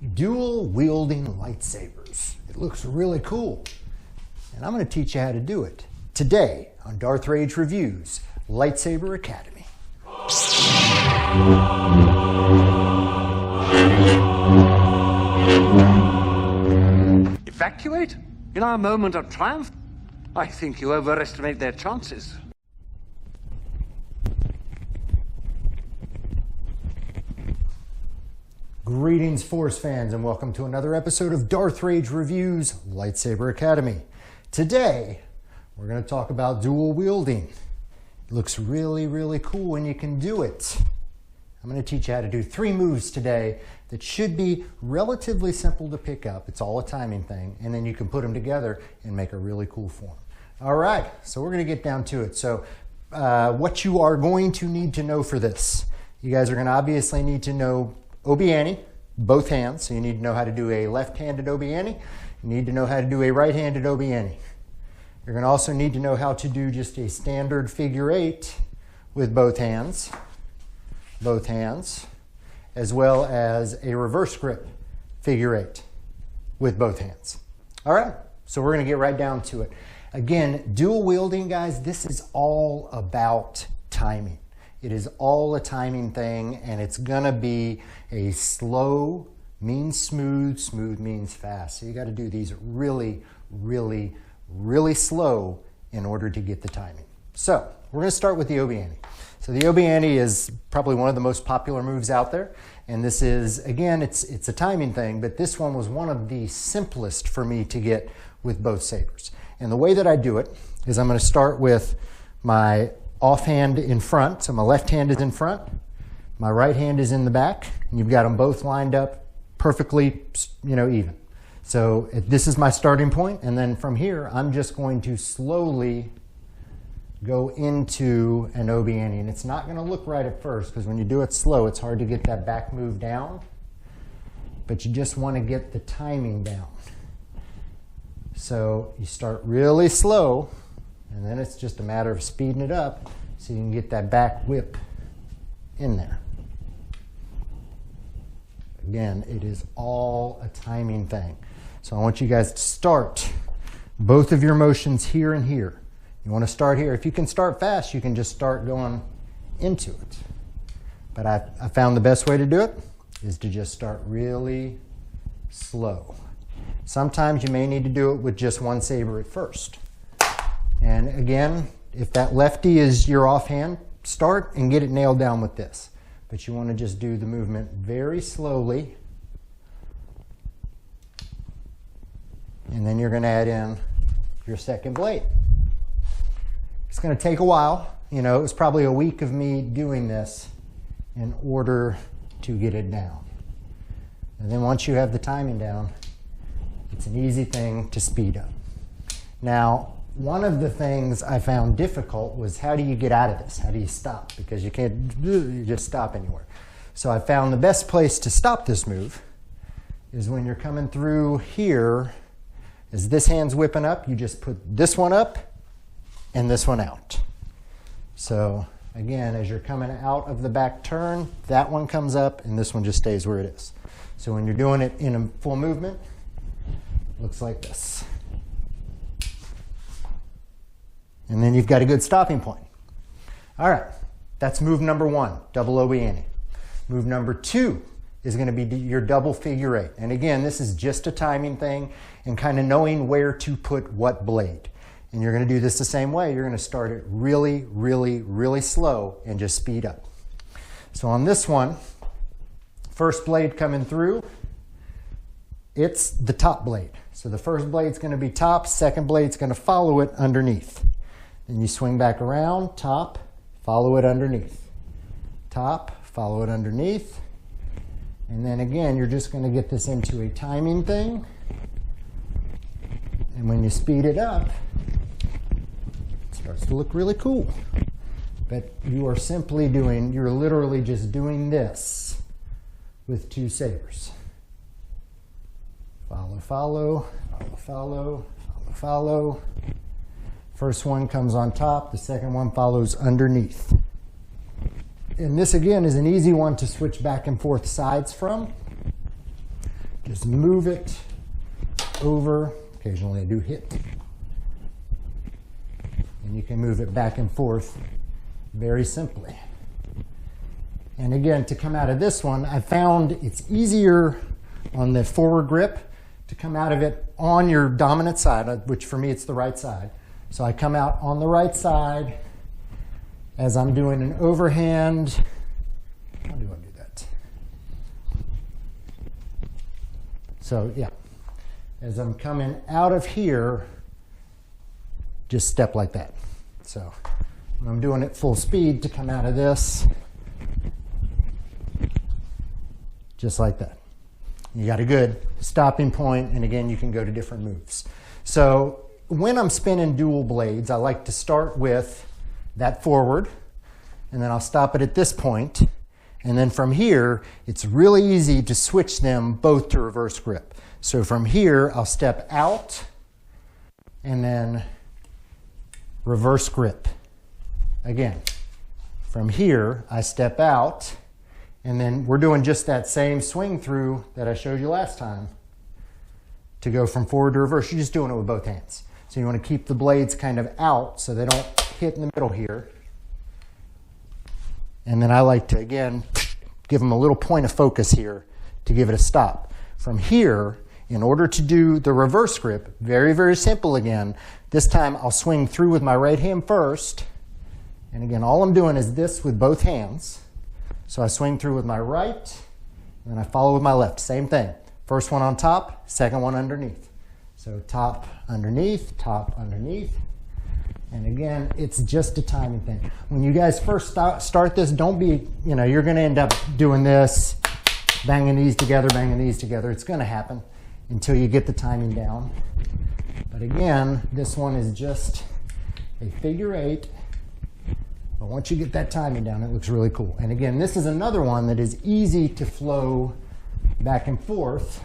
Dual Wielding Lightsabers. It looks really cool, and I'm going to teach you how to do it today on Darth Rage Reviews Lightsaber Academy. Evacuate? In our moment of triumph? I think you overestimate their chances. Greetings, Force fans, and welcome to another episode of Darth Rage Reviews Lightsaber Academy. Today, we're going to talk about dual wielding. It looks really cool when you can do it. I'm going to teach you how to do 3 moves today that should be relatively simple to pick up. It's all a timing thing, and then you can put them together and make a really cool form. All right, so we're going to get down to it. So what you are going to need to know for this, you guys are going to obviously need to know Obiani, both hands. So you need to know how to do a left-handed Obiani. You need to know how to do a right-handed Obiani. You're going to also need to know how to do just a standard figure 8 with both hands, as well as a reverse grip figure 8 with both hands. All right, so we're going to get right down to it. Again, dual wielding, guys, this is all about timing. It is all a timing thing, and it's gonna be a slow means smooth, smooth means fast. So you gotta do these really slow in order to get the timing. So we're gonna start with the Obiani. So the Obiani is probably one of the most popular moves out there. And this is, again, it's a timing thing, but this one was one of the simplest for me to get with both sabers. And the way that I do it is I'm gonna start with my offhand in front. So my left hand is in front, my right hand is in the back, and you've got them both lined up perfectly, even. So this is my starting point, and then from here, I'm just going to slowly go into an Obiani. And it's not gonna look right at first, because when you do it slow, it's hard to get that back move down, but you just wanna get the timing down. So you start really slow, and then it's just a matter of speeding it up so you can get that back whip in there. Again, it is all a timing thing. So I want you guys to start both of your motions here and here. You want to start here. If you can start fast, you can just start going into it. But I found the best way to do it is to just start really slow. Sometimes you may need to do it with just one saber at first. And again, if that lefty is your offhand, start and get it nailed down with this. But you want to just do the movement very slowly. And then you're going to add in your second blade. It's going to take a while. It was probably a week of me doing this in order to get it down. And then once you have the timing down, it's an easy thing to speed up. Now, one of the things I found difficult was, how do you get out of this? How do you stop? Because you can't just stop anywhere. So I found the best place to stop this move is when you're coming through here, as this hand's whipping up, you just put this one up and this one out. So again, as you're coming out of the back turn, that one comes up and this one just stays where it is. So when you're doing it in a full movement, it looks like this. And then you've got a good stopping point. All right, that's move number 1, double Obiani. Move number 2 is going to be your double figure 8. And again, this is just a timing thing and kind of knowing where to put what blade. And you're going to do this the same way. You're going to start it really slow and just speed up. So on this one, first blade coming through, it's the top blade. So the first blade's going to be top, second blade's going to follow it underneath. Then you swing back around, top, follow it underneath. Top, follow it underneath. And then again, you're just going to get this into a timing thing. And when you speed it up, it starts to look really cool. But you are simply you're literally just doing this with 2 sabers. Follow, follow, follow, follow, follow, follow. First one comes on top, the second one follows underneath. And this again is an easy one to switch back and forth sides from. Just move it over. Occasionally I do hit. And you can move it back and forth very simply. And again, to come out of this one, I found it's easier on the forward grip to come out of it on your dominant side, which for me it's the right side. So I come out on the right side as I'm doing an overhand. How do I do that? So yeah, as I'm coming out of here, just step like that. So when I'm doing it full speed to come out of this, just like that. You got a good stopping point, and again, you can go to different moves. So when I'm spinning dual blades, I like to start with that forward, and then I'll stop it at this point. And then from here, it's really easy to switch them both to reverse grip. So from here, I'll step out and then reverse grip. Again, from here, I step out, and then we're doing just that same swing through that I showed you last time to go from forward to reverse. You're just doing it with both hands. So you want to keep the blades kind of out so they don't hit in the middle here. And then I like to, again, give them a little point of focus here to give it a stop. From here, in order to do the reverse grip, very, very simple again. This time I'll swing through with my right hand first. And again, all I'm doing is this with both hands. So I swing through with my right, and then I follow with my left. Same thing. First one on top, second one underneath. So top, underneath, and again, it's just a timing thing. When you guys first start this, don't be, you're gonna end up doing this, banging these together. It's gonna happen until you get the timing down. But again, this one is just a figure eight. But once you get that timing down, it looks really cool. And again, this is another one that is easy to flow back and forth.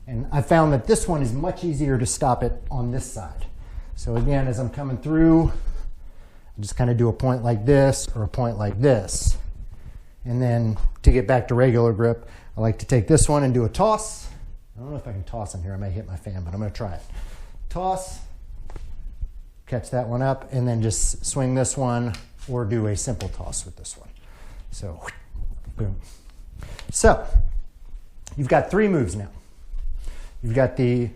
And I found that this one is much easier to stop it on this side. So again, as I'm coming through, I just kind of do a point like this or a point like this. And then to get back to regular grip, I like to take this one and do a toss. I don't know if I can toss in here. I may hit my fan, but I'm going to try it. Toss, catch that one up, and then just swing this one or do a simple toss with this one. So, boom. So, you've got three moves now. You've got the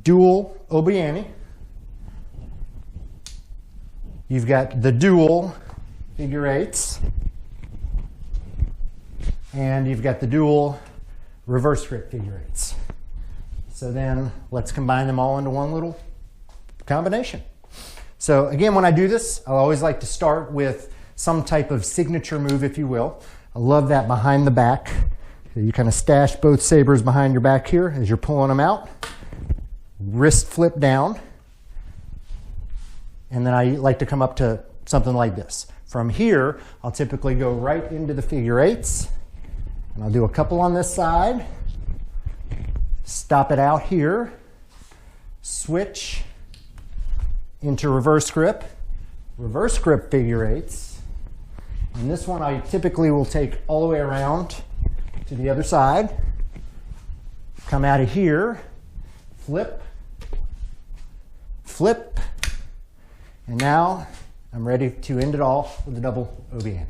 dual Obiani. You've got the dual figure eights. And you've got the dual reverse grip figure eights. So then let's combine them all into one little combination. So again, when I do this, I always like to start with some type of signature move, if you will. I love that behind the back. So you kind of stash both sabers behind your back here as you're pulling them out. Wrist flip down. And then I like to come up to something like this. From here, I'll typically go right into the figure eights. And I'll do a couple on this side. Stop it out here. Switch into reverse grip figure eights. And this one I typically will take all the way around to the other side. Come out of here, flip, flip, and now I'm ready to end it all with a double Obiani.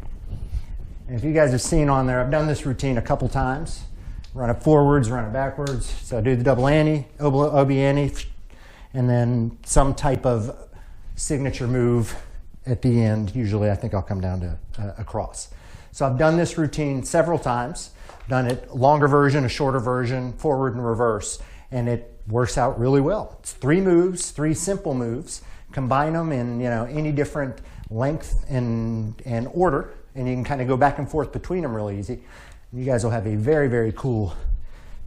And if you guys have seen on there, I've done this routine a couple times. Run it forwards, run it backwards. So I do the double Obiani, and then some type of signature move at the end. Usually I think I'll come down to a cross. So I've done this routine several times. Done it longer version, a shorter version, forward and reverse, and it works out really well. It's three moves, three simple moves. Combine them in any different length and order, and you can kind of go back and forth between them really easy. You guys will have a very, very cool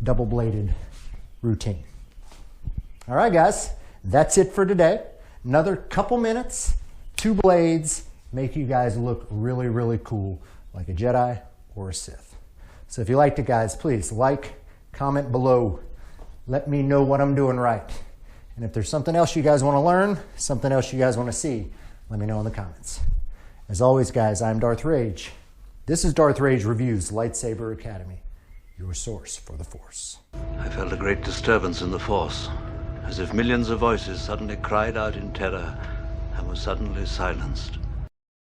double-bladed routine. All right, guys, that's it for today. Another couple minutes, two blades, make you guys look really, really cool, like a Jedi or a Sith. So if you liked it, guys, please like, comment below. Let me know what I'm doing right. And if there's something else you guys want to learn, something else you guys want to see, let me know in the comments. As always, guys, I'm Darth Rage. This is Darth Rage Reviews Lightsaber Academy, your source for the Force. I felt a great disturbance in the Force, as if millions of voices suddenly cried out in terror and were suddenly silenced.